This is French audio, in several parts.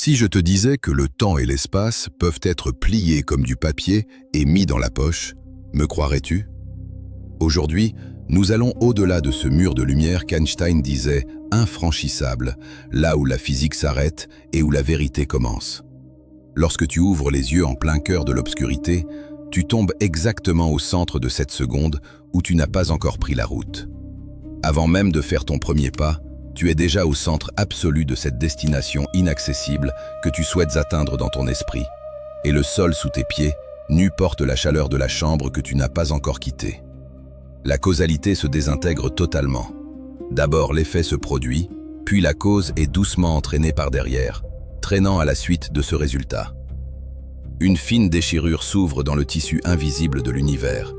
Si je te disais que le temps et l'espace peuvent être pliés comme du papier et mis dans la poche, me croirais-tu? Aujourd'hui, nous allons au-delà de ce mur de lumière qu'Einstein disait infranchissable, là où la physique s'arrête et où la vérité commence. Lorsque tu ouvres les yeux en plein cœur de l'obscurité, tu tombes exactement au centre de cette seconde où tu n'as pas encore pris la route. Avant même de faire ton premier pas, tu es déjà au centre absolu de cette destination inaccessible que tu souhaites atteindre dans ton esprit. Et le sol sous tes pieds, nu porte la chaleur de la chambre que tu n'as pas encore quittée. La causalité se désintègre totalement. D'abord l'effet se produit, puis la cause est doucement entraînée par derrière, traînant à la suite de ce résultat. Une fine déchirure s'ouvre dans le tissu invisible de l'univers,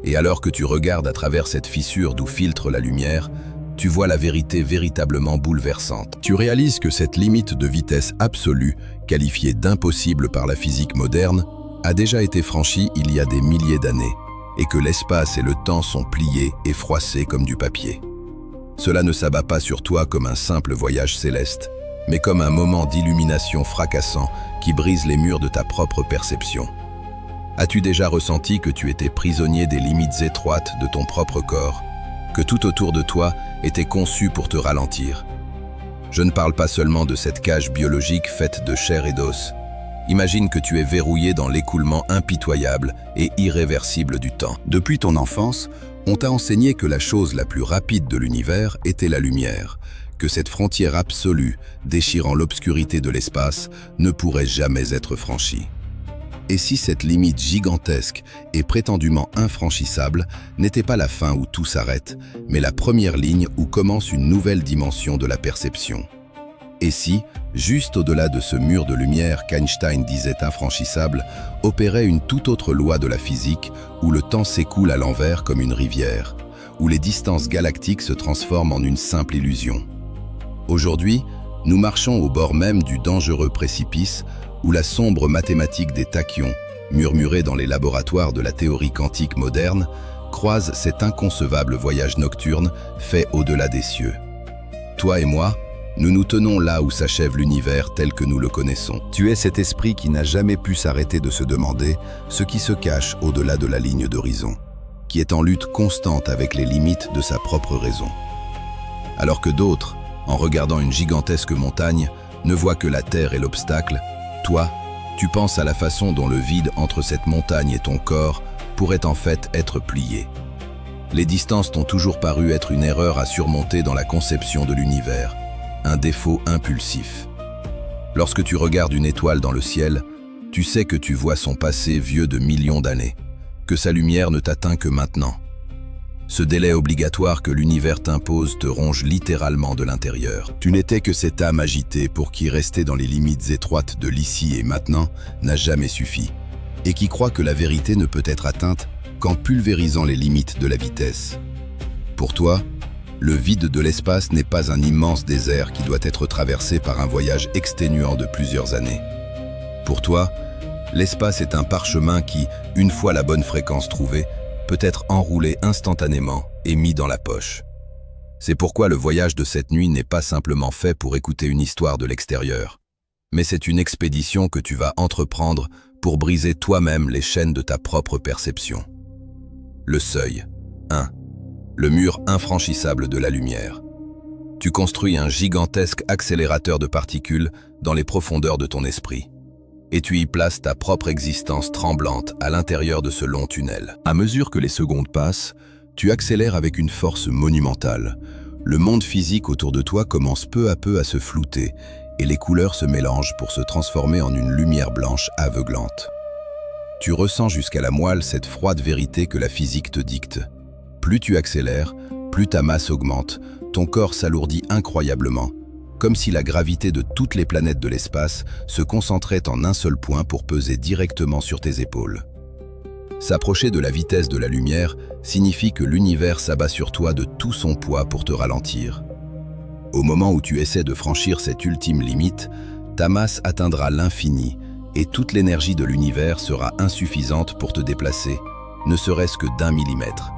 et alors que tu regardes à travers cette fissure d'où filtre la lumière, tu vois la vérité véritablement bouleversante. Tu réalises que cette limite de vitesse absolue, qualifiée d'impossible par la physique moderne, a déjà été franchie il y a des milliers d'années, et que l'espace et le temps sont pliés et froissés comme du papier. Cela ne s'abat pas sur toi comme un simple voyage céleste, mais comme un moment d'illumination fracassant qui brise les murs de ta propre perception. As-tu déjà ressenti que tu étais prisonnier des limites étroites de ton propre corps, que tout autour de toi était conçu pour te ralentir? Je ne parle pas seulement de cette cage biologique faite de chair et d'os. Imagine que tu es verrouillé dans l'écoulement impitoyable et irréversible du temps. Depuis ton enfance, on t'a enseigné que la chose la plus rapide de l'univers était la lumière, que cette frontière absolue, déchirant l'obscurité de l'espace, ne pourrait jamais être franchie. Et si cette limite gigantesque et prétendument infranchissable n'était pas la fin où tout s'arrête, mais la première ligne où commence une nouvelle dimension de la perception? Et si, juste au-delà de ce mur de lumière qu'Einstein disait infranchissable, opérait une toute autre loi de la physique où le temps s'écoule à l'envers comme une rivière, où les distances galactiques se transforment en une simple illusion? Aujourd'hui, nous marchons au bord même du dangereux précipice où la sombre mathématique des tachyons, murmurée dans les laboratoires de la théorie quantique moderne, croise cet inconcevable voyage nocturne fait au-delà des cieux. Toi et moi, nous nous tenons là où s'achève l'univers tel que nous le connaissons. Tu es cet esprit qui n'a jamais pu s'arrêter de se demander ce qui se cache au-delà de la ligne d'horizon, qui est en lutte constante avec les limites de sa propre raison. Alors que d'autres, en regardant une gigantesque montagne, ne voient que la terre et l'obstacle, toi, tu penses à la façon dont le vide entre cette montagne et ton corps pourrait en fait être plié. Les distances t'ont toujours paru être une erreur à surmonter dans la conception de l'univers, un défaut impulsif. Lorsque tu regardes une étoile dans le ciel, tu sais que tu vois son passé vieux de millions d'années, que sa lumière ne t'atteint que maintenant. Ce délai obligatoire que l'univers t'impose te ronge littéralement de l'intérieur. Tu n'étais que cette âme agitée pour qui rester dans les limites étroites de l'ici et maintenant n'a jamais suffi, et qui croit que la vérité ne peut être atteinte qu'en pulvérisant les limites de la vitesse. Pour toi, le vide de l'espace n'est pas un immense désert qui doit être traversé par un voyage exténuant de plusieurs années. Pour toi, l'espace est un parchemin qui, une fois la bonne fréquence trouvée, peut être enroulé instantanément et mis dans la poche. C'est pourquoi le voyage de cette nuit n'est pas simplement fait pour écouter une histoire de l'extérieur, mais c'est une expédition que tu vas entreprendre pour briser toi-même les chaînes de ta propre perception. Le seuil. 1. Le mur infranchissable de la lumière. Tu construis un gigantesque accélérateur de particules dans les profondeurs de ton esprit. Et tu y places ta propre existence tremblante à l'intérieur de ce long tunnel. À mesure que les secondes passent, tu accélères avec une force monumentale. Le monde physique autour de toi commence peu à peu à se flouter et les couleurs se mélangent pour se transformer en une lumière blanche aveuglante. Tu ressens jusqu'à la moelle cette froide vérité que la physique te dicte. Plus tu accélères, plus ta masse augmente, ton corps s'alourdit incroyablement, comme si la gravité de toutes les planètes de l'espace se concentrait en un seul point pour peser directement sur tes épaules. S'approcher de la vitesse de la lumière signifie que l'univers s'abat sur toi de tout son poids pour te ralentir. Au moment où tu essaies de franchir cette ultime limite, ta masse atteindra l'infini et toute l'énergie de l'univers sera insuffisante pour te déplacer, ne serait-ce que d'1 millimètre.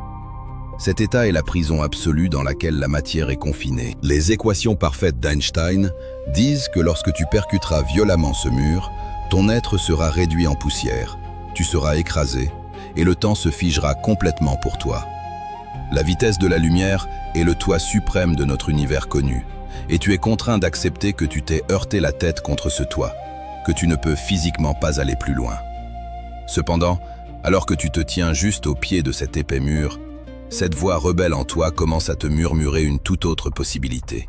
Cet état est la prison absolue dans laquelle la matière est confinée. Les équations parfaites d'Einstein disent que lorsque tu percuteras violemment ce mur, ton être sera réduit en poussière, tu seras écrasé, et le temps se figera complètement pour toi. La vitesse de la lumière est le toit suprême de notre univers connu, et tu es contraint d'accepter que tu t'es heurté la tête contre ce toit, que tu ne peux physiquement pas aller plus loin. Cependant, alors que tu te tiens juste au pied de cet épais mur, cette voix rebelle en toi commence à te murmurer une toute autre possibilité.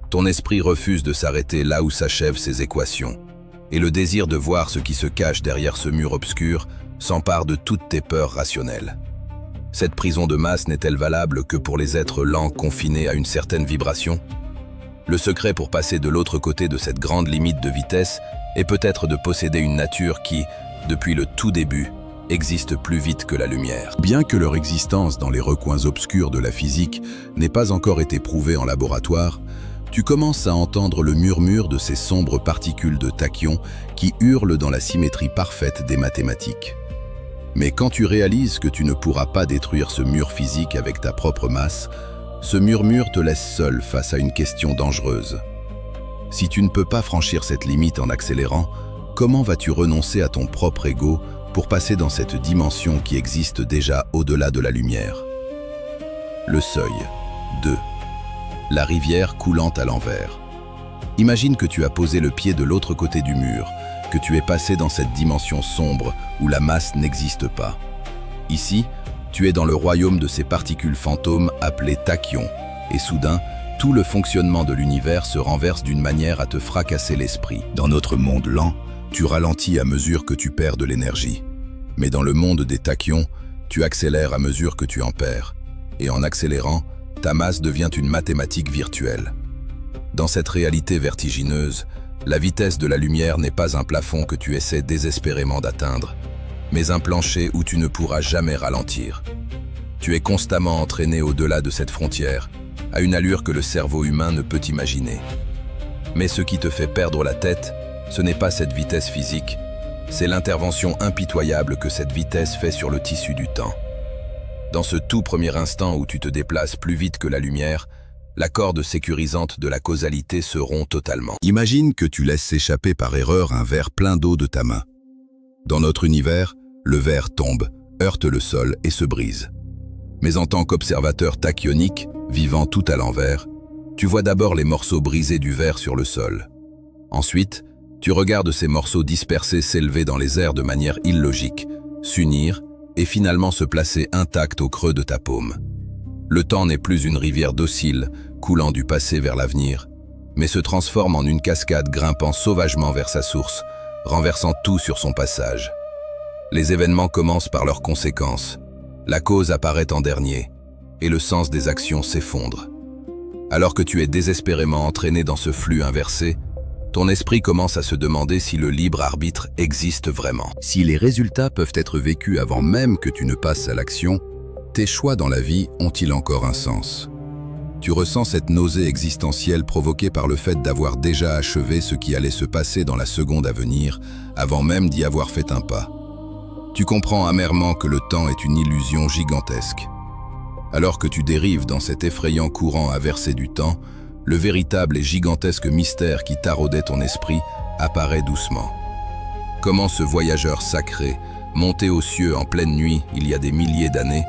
Ton esprit refuse de s'arrêter là où s'achèvent ces équations, et le désir de voir ce qui se cache derrière ce mur obscur s'empare de toutes tes peurs rationnelles. Cette prison de masse n'est-elle valable que pour les êtres lents confinés à une certaine vibration? Le secret pour passer de l'autre côté de cette grande limite de vitesse est peut-être de posséder une nature qui, depuis le tout début, existe plus vite que la lumière. Bien que leur existence dans les recoins obscurs de la physique n'ait pas encore été prouvée en laboratoire, tu commences à entendre le murmure de ces sombres particules de tachyon qui hurlent dans la symétrie parfaite des mathématiques. Mais quand tu réalises que tu ne pourras pas détruire ce mur physique avec ta propre masse, ce murmure te laisse seul face à une question dangereuse. Si tu ne peux pas franchir cette limite en accélérant, comment vas-tu renoncer à ton propre ego pour passer dans cette dimension qui existe déjà au-delà de la lumière? Le seuil. 2. La rivière coulant à l'envers. Imagine que tu as posé le pied de l'autre côté du mur, que tu es passé dans cette dimension sombre où la masse n'existe pas. Ici, tu es dans le royaume de ces particules fantômes appelées tachyons, et soudain, tout le fonctionnement de l'univers se renverse d'une manière à te fracasser l'esprit. Dans notre monde lent, tu ralentis à mesure que tu perds de l'énergie. Mais dans le monde des tachyons, tu accélères à mesure que tu en perds. Et en accélérant, ta masse devient une mathématique virtuelle. Dans cette réalité vertigineuse, la vitesse de la lumière n'est pas un plafond que tu essaies désespérément d'atteindre, mais un plancher où tu ne pourras jamais ralentir. Tu es constamment entraîné au-delà de cette frontière, à une allure que le cerveau humain ne peut imaginer. Mais ce qui te fait perdre la tête, ce n'est pas cette vitesse physique, c'est l'intervention impitoyable que cette vitesse fait sur le tissu du temps. Dans ce tout premier instant où tu te déplaces plus vite que la lumière, la corde sécurisante de la causalité se rompt totalement. Imagine que tu laisses s'échapper par erreur un verre plein d'eau de ta main. Dans notre univers, le verre tombe, heurte le sol et se brise. Mais en tant qu'observateur tachyonique, vivant tout à l'envers, tu vois d'abord les morceaux brisés du verre sur le sol. Ensuite, tu regardes ces morceaux dispersés s'élever dans les airs de manière illogique, s'unir et finalement se placer intacts au creux de ta paume. Le temps n'est plus une rivière docile, coulant du passé vers l'avenir, mais se transforme en une cascade grimpant sauvagement vers sa source, renversant tout sur son passage. Les événements commencent par leurs conséquences. La cause apparaît en dernier, et le sens des actions s'effondre. Alors que tu es désespérément entraîné dans ce flux inversé, ton esprit commence à se demander si le libre arbitre existe vraiment. Si les résultats peuvent être vécus avant même que tu ne passes à l'action, tes choix dans la vie ont-ils encore un sens? Tu ressens cette nausée existentielle provoquée par le fait d'avoir déjà achevé ce qui allait se passer dans la seconde à venir, avant même d'y avoir fait un pas. Tu comprends amèrement que le temps est une illusion gigantesque. Alors que tu dérives dans cet effrayant courant inversé du temps, le véritable et gigantesque mystère qui taraudait ton esprit apparaît doucement. Comment ce voyageur sacré, monté aux cieux en pleine nuit il y a des milliers d'années,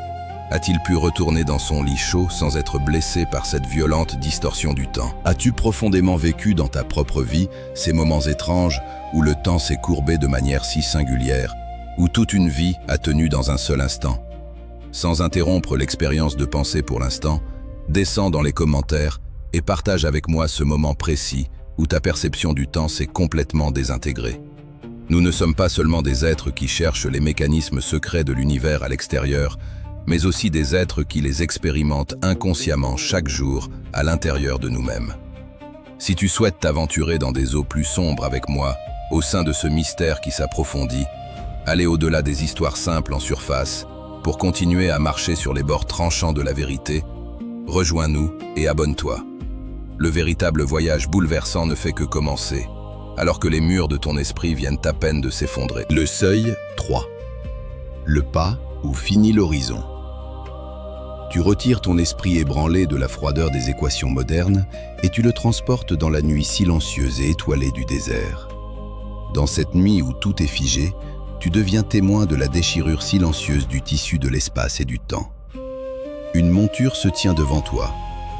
a-t-il pu retourner dans son lit chaud sans être blessé par cette violente distorsion du temps? As-tu profondément vécu dans ta propre vie ces moments étranges où le temps s'est courbé de manière si singulière, où toute une vie a tenu dans un seul instant? Sans interrompre l'expérience de pensée pour l'instant, descends dans les commentaires et partage avec moi ce moment précis où ta perception du temps s'est complètement désintégrée. Nous ne sommes pas seulement des êtres qui cherchent les mécanismes secrets de l'univers à l'extérieur, mais aussi des êtres qui les expérimentent inconsciemment chaque jour à l'intérieur de nous-mêmes. Si tu souhaites t'aventurer dans des eaux plus sombres avec moi, au sein de ce mystère qui s'approfondit, aller au-delà des histoires simples en surface, pour continuer à marcher sur les bords tranchants de la vérité, rejoins-nous et abonne-toi. Le véritable voyage bouleversant ne fait que commencer, alors que les murs de ton esprit viennent à peine de s'effondrer. Le seuil 3. Le pas où finit l'horizon. Tu retires ton esprit ébranlé de la froideur des équations modernes et tu le transportes dans la nuit silencieuse et étoilée du désert. Dans cette nuit où tout est figé, tu deviens témoin de la déchirure silencieuse du tissu de l'espace et du temps. Une monture se tient devant toi,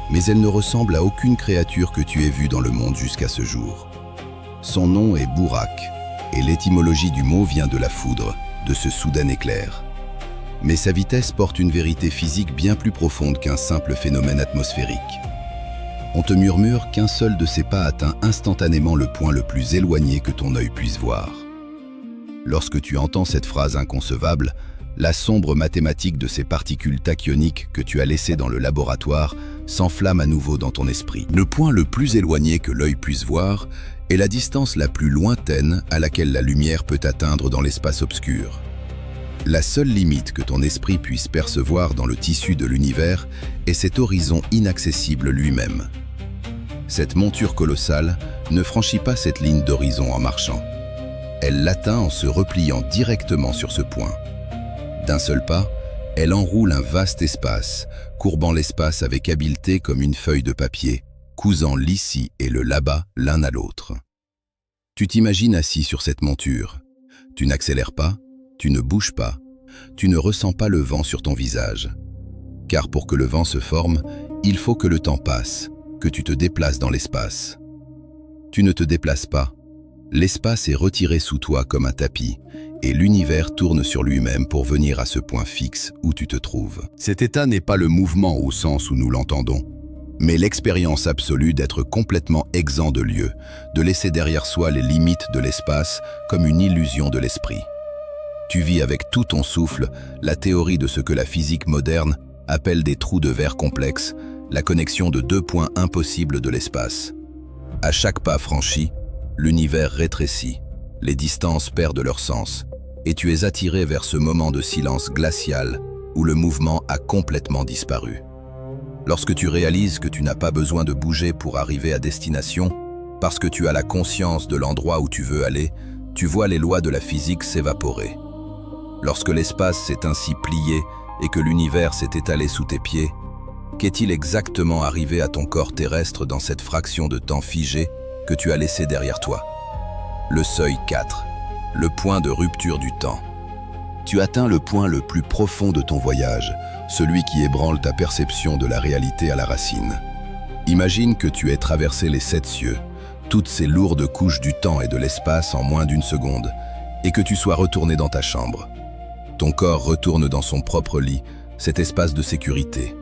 mais elle ne ressemble à aucune créature que tu aies vue dans le monde jusqu'à ce jour. Son nom est Burak, et l'étymologie du mot vient de la foudre, de ce soudain éclair. Mais sa vitesse porte une vérité physique bien plus profonde qu'un simple phénomène atmosphérique. On te murmure qu'un seul de ses pas atteint instantanément le point le plus éloigné que ton œil puisse voir. Lorsque tu entends cette phrase inconcevable, la sombre mathématique de ces particules tachyoniques que tu as laissées dans le laboratoire s'enflamme à nouveau dans ton esprit. Le point le plus éloigné que l'œil puisse voir est la distance la plus lointaine à laquelle la lumière peut atteindre dans l'espace obscur. La seule limite que ton esprit puisse percevoir dans le tissu de l'univers est cet horizon inaccessible lui-même. Cette monture colossale ne franchit pas cette ligne d'horizon en marchant. Elle l'atteint en se repliant directement sur ce point. D'un seul pas, elle enroule un vaste espace, courbant l'espace avec habileté comme une feuille de papier, cousant l'ici et le là-bas l'un à l'autre. Tu t'imagines assis sur cette monture. Tu n'accélères pas, tu ne bouges pas, tu ne ressens pas le vent sur ton visage. Car pour que le vent se forme, il faut que le temps passe, que tu te déplaces dans l'espace. Tu ne te déplaces pas. L'espace est retiré sous toi comme un tapis, et l'univers tourne sur lui-même pour venir à ce point fixe où tu te trouves. Cet état n'est pas le mouvement au sens où nous l'entendons, mais l'expérience absolue d'être complètement exempt de lieu, de laisser derrière soi les limites de l'espace comme une illusion de l'esprit. Tu vis avec tout ton souffle la théorie de ce que la physique moderne appelle des trous de verre complexes, la connexion de deux points impossibles de l'espace. À chaque pas franchi, l'univers rétrécit, les distances perdent leur sens, et tu es attiré vers ce moment de silence glacial où le mouvement a complètement disparu. Lorsque tu réalises que tu n'as pas besoin de bouger pour arriver à destination, parce que tu as la conscience de l'endroit où tu veux aller, tu vois les lois de la physique s'évaporer. Lorsque l'espace s'est ainsi plié et que l'univers s'est étalé sous tes pieds, qu'est-il exactement arrivé à ton corps terrestre dans cette fraction de temps figé que tu as laissé derrière toi? Le seuil 4, le point de rupture du temps. Tu atteins le point le plus profond de ton voyage, celui qui ébranle ta perception de la réalité à la racine. Imagine que tu aies traversé les 7 cieux, toutes ces lourdes couches du temps et de l'espace en moins d'une seconde, et que tu sois retourné dans ta chambre. Ton corps retourne dans son propre lit, cet espace de sécurité.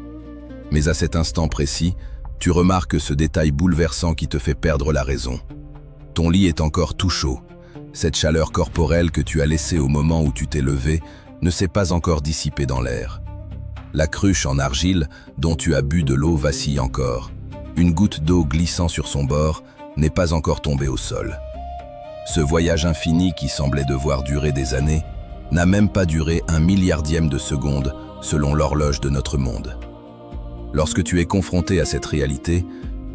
Mais à cet instant précis, tu remarques ce détail bouleversant qui te fait perdre la raison. Ton lit est encore tout chaud. Cette chaleur corporelle que tu as laissée au moment où tu t'es levé ne s'est pas encore dissipée dans l'air. La cruche en argile dont tu as bu de l'eau vacille encore. Une goutte d'eau glissant sur son bord n'est pas encore tombée au sol. Ce voyage infini qui semblait devoir durer des années n'a même pas duré 1 milliardième de seconde selon l'horloge de notre monde. Lorsque tu es confronté à cette réalité,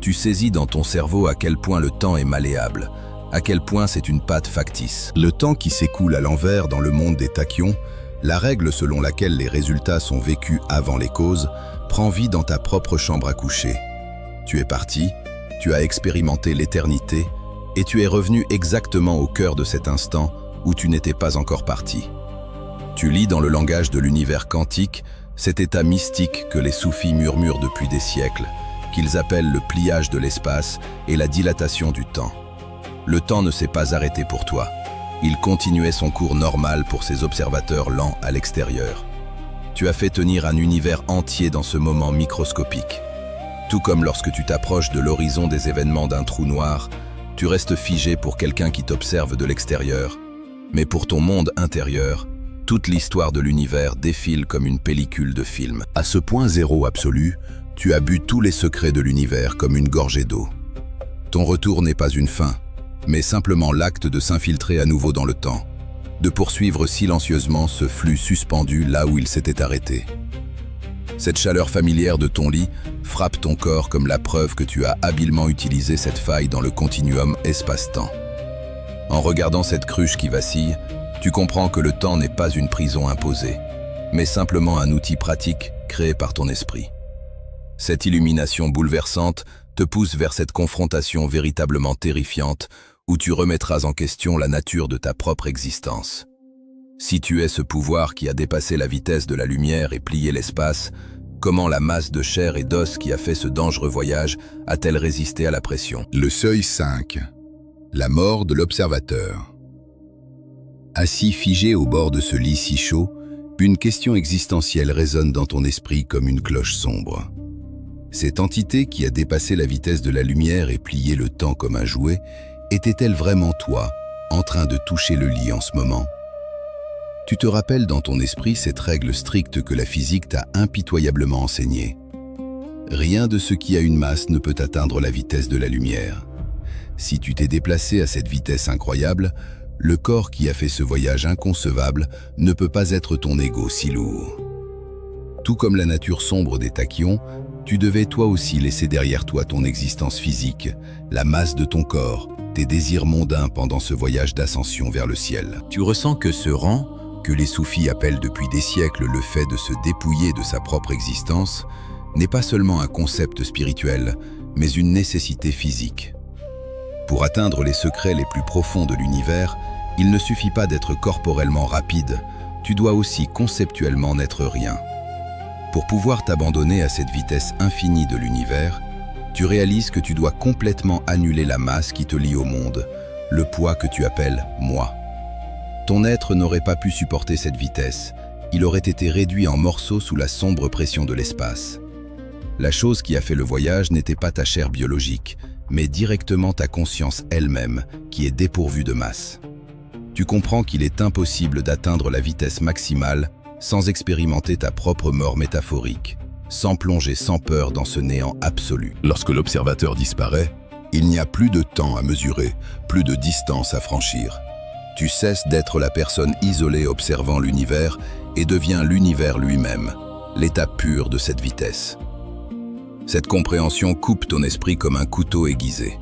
tu saisis dans ton cerveau à quel point le temps est malléable, à quel point c'est une pâte factice. Le temps qui s'écoule à l'envers dans le monde des tachyons, la règle selon laquelle les résultats sont vécus avant les causes, prend vie dans ta propre chambre à coucher. Tu es parti, tu as expérimenté l'éternité, et tu es revenu exactement au cœur de cet instant où tu n'étais pas encore parti. Tu lis dans le langage de l'univers quantique cet état mystique que les soufis murmurent depuis des siècles, qu'ils appellent le pliage de l'espace et la dilatation du temps. Le temps ne s'est pas arrêté pour toi. Il continuait son cours normal pour ces observateurs lents à l'extérieur. Tu as fait tenir un univers entier dans ce moment microscopique. Tout comme lorsque tu t'approches de l'horizon des événements d'un trou noir, tu restes figé pour quelqu'un qui t'observe de l'extérieur. Mais pour ton monde intérieur, toute l'histoire de l'univers défile comme une pellicule de film. À ce point zéro absolu, tu as bu tous les secrets de l'univers comme une gorgée d'eau. Ton retour n'est pas une fin, mais simplement l'acte de s'infiltrer à nouveau dans le temps, de poursuivre silencieusement ce flux suspendu là où il s'était arrêté. Cette chaleur familière de ton lit frappe ton corps comme la preuve que tu as habilement utilisé cette faille dans le continuum espace-temps. En regardant cette cruche qui vacille, tu comprends que le temps n'est pas une prison imposée, mais simplement un outil pratique créée par ton esprit. Cette illumination bouleversante te pousse vers cette confrontation véritablement terrifiante où tu remettras en question la nature de ta propre existence. Si tu es ce pouvoir qui a dépassé la vitesse de la lumière et plié l'espace, comment la masse de chair et d'os qui a fait ce dangereux voyage a-t-elle résisté à la pression? Le seuil 5. La mort de l'observateur. Assis figé au bord de ce lit si chaud, une question existentielle résonne dans ton esprit comme une cloche sombre. Cette entité qui a dépassé la vitesse de la lumière et plié le temps comme un jouet, était-elle vraiment toi, en train de toucher le lit en ce moment? Tu te rappelles dans ton esprit cette règle stricte que la physique t'a impitoyablement enseignée. Rien de ce qui a une masse ne peut atteindre la vitesse de la lumière. Si tu t'es déplacé à cette vitesse incroyable, le corps qui a fait ce voyage inconcevable ne peut pas être ton ego si lourd. Tout comme la nature sombre des tachyons, tu devais toi aussi laisser derrière toi ton existence physique, la masse de ton corps, tes désirs mondains pendant ce voyage d'ascension vers le ciel. Tu ressens que ce rang, que les soufis appellent depuis des siècles le fait de se dépouiller de sa propre existence, n'est pas seulement un concept spirituel, mais une nécessité physique. Pour atteindre les secrets les plus profonds de l'univers, il ne suffit pas d'être corporellement rapide, tu dois aussi conceptuellement n'être rien. Pour pouvoir t'abandonner à cette vitesse infinie de l'univers, tu réalises que tu dois complètement annuler la masse qui te lie au monde, le poids que tu appelles « moi ». Ton être n'aurait pas pu supporter cette vitesse, il aurait été réduit en morceaux sous la sombre pression de l'espace. La chose qui a fait le voyage n'était pas ta chair biologique, mais directement ta conscience elle-même, qui est dépourvue de masse. Tu comprends qu'il est impossible d'atteindre la vitesse maximale sans expérimenter ta propre mort métaphorique, sans plonger sans peur dans ce néant absolu. Lorsque l'observateur disparaît, il n'y a plus de temps à mesurer, plus de distance à franchir. Tu cesses d'être la personne isolée observant l'univers et deviens l'univers lui-même, l'état pur de cette vitesse. Cette compréhension coupe ton esprit comme un couteau aiguisé.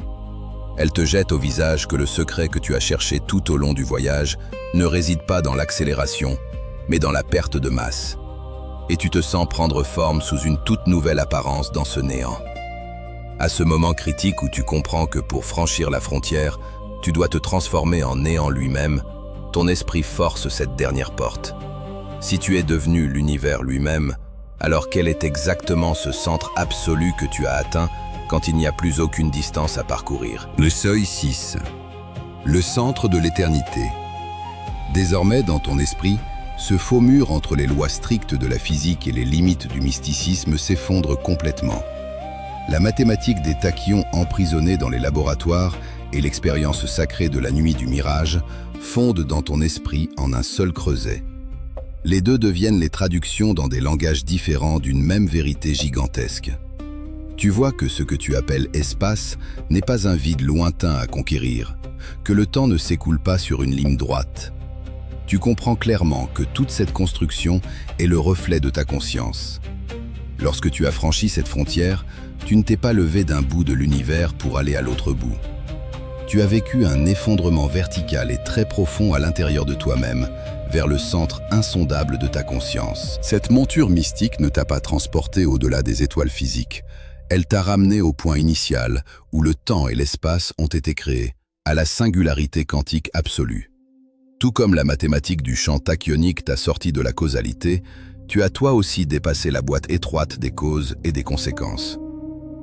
Elle te jette au visage que le secret que tu as cherché tout au long du voyage ne réside pas dans l'accélération, mais dans la perte de masse. Et tu te sens prendre forme sous une toute nouvelle apparence dans ce néant. À ce moment critique où tu comprends que pour franchir la frontière, tu dois te transformer en néant lui-même, ton esprit force cette dernière porte. Si tu es devenu l'univers lui-même, alors quel est exactement ce centre absolu que tu as atteint quand il n'y a plus aucune distance à parcourir? Le seuil 6. Le centre de l'éternité. Désormais, dans ton esprit, ce faux mur entre les lois strictes de la physique et les limites du mysticisme s'effondre complètement. La mathématique des tachyons emprisonnés dans les laboratoires et l'expérience sacrée de la nuit du mirage fondent dans ton esprit en un seul creuset. Les deux deviennent les traductions dans des langages différents d'une même vérité gigantesque. Tu vois que ce que tu appelles espace n'est pas un vide lointain à conquérir, que le temps ne s'écoule pas sur une ligne droite. Tu comprends clairement que toute cette construction est le reflet de ta conscience. Lorsque tu as franchi cette frontière, tu ne t'es pas levé d'un bout de l'univers pour aller à l'autre bout. Tu as vécu un effondrement vertical et très profond à l'intérieur de toi-même, vers le centre insondable de ta conscience. Cette monture mystique ne t'a pas transporté au-delà des étoiles physiques. Elle t'a ramené au point initial, où le temps et l'espace ont été créés, à la singularité quantique absolue. Tout comme la mathématique du champ tachyonique t'a sorti de la causalité, tu as toi aussi dépassé la boîte étroite des causes et des conséquences.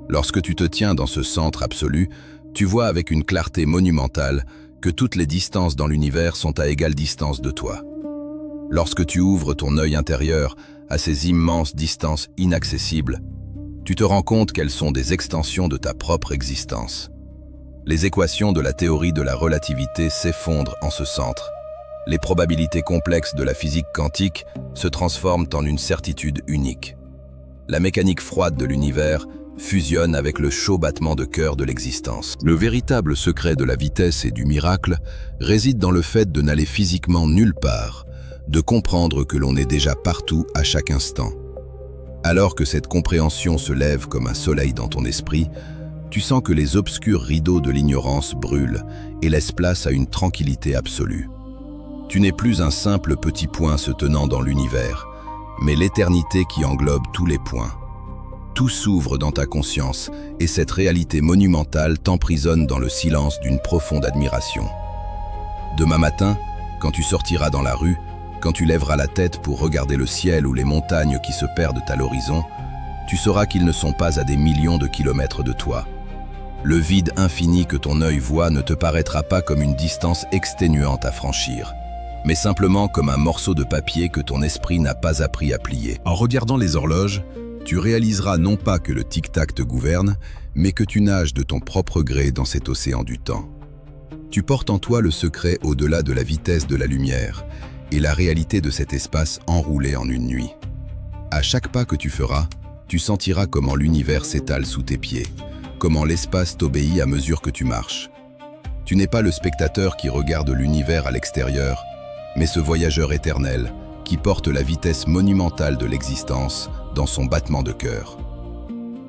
Lorsque tu te tiens dans ce centre absolu, tu vois avec une clarté monumentale que toutes les distances dans l'univers sont à égale distance de toi. Lorsque tu ouvres ton œil intérieur à ces immenses distances inaccessibles, tu te rends compte qu'elles sont des extensions de ta propre existence. Les équations de la théorie de la relativité s'effondrent en ce centre. Les probabilités complexes de la physique quantique se transforment en une certitude unique. La mécanique froide de l'univers fusionne avec le chaud battement de cœur de l'existence. Le véritable secret de la vitesse et du miracle réside dans le fait de n'aller physiquement nulle part, de comprendre que l'on est déjà partout à chaque instant. Alors que cette compréhension se lève comme un soleil dans ton esprit, tu sens que les obscurs rideaux de l'ignorance brûlent et laissent place à une tranquillité absolue. Tu n'es plus un simple petit point se tenant dans l'univers, mais l'éternité qui englobe tous les points. Tout s'ouvre dans ta conscience, et cette réalité monumentale t'emprisonne dans le silence d'une profonde admiration. Demain matin, quand tu sortiras dans la rue, quand tu lèveras la tête pour regarder le ciel ou les montagnes qui se perdent à l'horizon, tu sauras qu'ils ne sont pas à des millions de kilomètres de toi. Le vide infini que ton œil voit ne te paraîtra pas comme une distance exténuante à franchir, mais simplement comme un morceau de papier que ton esprit n'a pas appris à plier. En regardant les horloges, tu réaliseras non pas que le tic-tac te gouverne, mais que tu nages de ton propre gré dans cet océan du temps. Tu portes en toi le secret au-delà de la vitesse de la lumière et la réalité de cet espace enroulé en une nuit. À chaque pas que tu feras, tu sentiras comment l'univers s'étale sous tes pieds, comment l'espace t'obéit à mesure que tu marches. Tu n'es pas le spectateur qui regarde l'univers à l'extérieur, mais ce voyageur éternel qui porte la vitesse monumentale de l'existence dans son battement de cœur.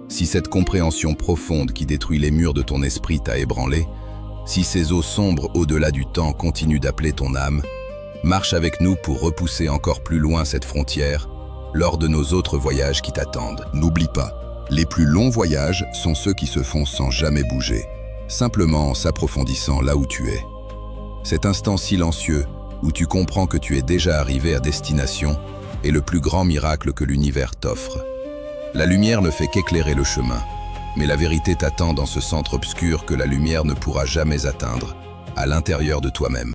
Si cette compréhension profonde qui détruit les murs de ton esprit t'a ébranlé, si ces eaux sombres au-delà du temps continuent d'appeler ton âme, marche avec nous pour repousser encore plus loin cette frontière lors de nos autres voyages qui t'attendent. N'oublie pas, les plus longs voyages sont ceux qui se font sans jamais bouger, simplement en s'approfondissant là où tu es. Cet instant silencieux où tu comprends que tu es déjà arrivé à destination est le plus grand miracle que l'univers t'offre. La lumière ne fait qu'éclairer le chemin, mais la vérité t'attend dans ce centre obscur que la lumière ne pourra jamais atteindre, à l'intérieur de toi-même.